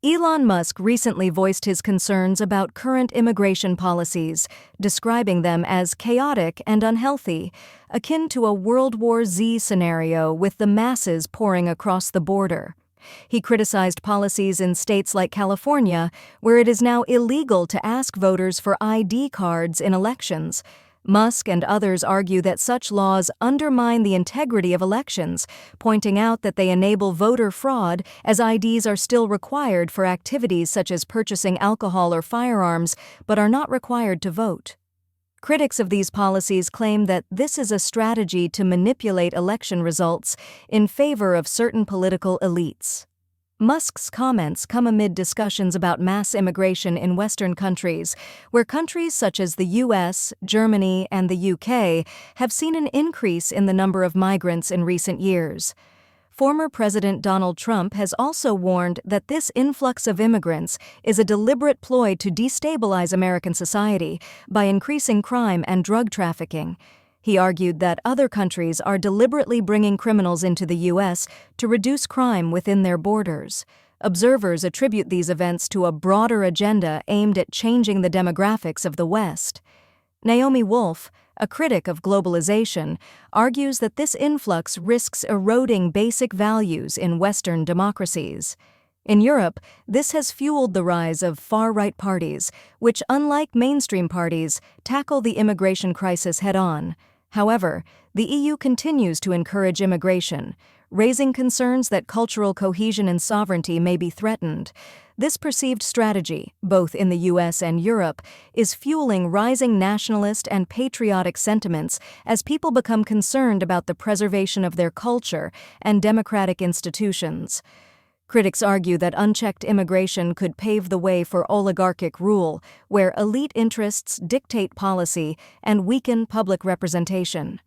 Elon Musk recently voiced his concerns about current immigration policies, describing them as chaotic and unhealthy, akin to a World War Z scenario with the masses pouring across the border. He criticized policies in states like California, where it is now illegal to ask voters for ID cards in elections. Musk and others argue that such laws undermine the integrity of elections, pointing out that they enable voter fraud as IDs are still required for activities such as purchasing alcohol or firearms, but are not required to vote. Critics of these policies claim that this is a strategy to manipulate election results in favor of certain political elites. Musk's comments come amid discussions about mass immigration in Western countries, where countries such as the US, Germany, and the UK have seen an increase in the number of migrants in recent years. Former President Donald Trump has also warned that this influx of immigrants is a deliberate ploy to destabilize American society by increasing crime and drug trafficking. He argued that other countries are deliberately bringing criminals into the U.S. to reduce crime within their borders. Observers attribute these events to a broader agenda aimed at changing the demographics of the West. Naomi Wolf, a critic of globalization, argues that this influx risks eroding basic values in Western democracies. In Europe, this has fueled the rise of far-right parties, which, unlike mainstream parties, tackle the immigration crisis head-on. However, the EU continues to encourage immigration, raising concerns that cultural cohesion and sovereignty may be threatened. This perceived strategy, both in the US and Europe, is fueling rising nationalist and patriotic sentiments as people become concerned about the preservation of their culture and democratic institutions. Critics argue that unchecked immigration could pave the way for oligarchic rule, where elite interests dictate policy and weaken public representation.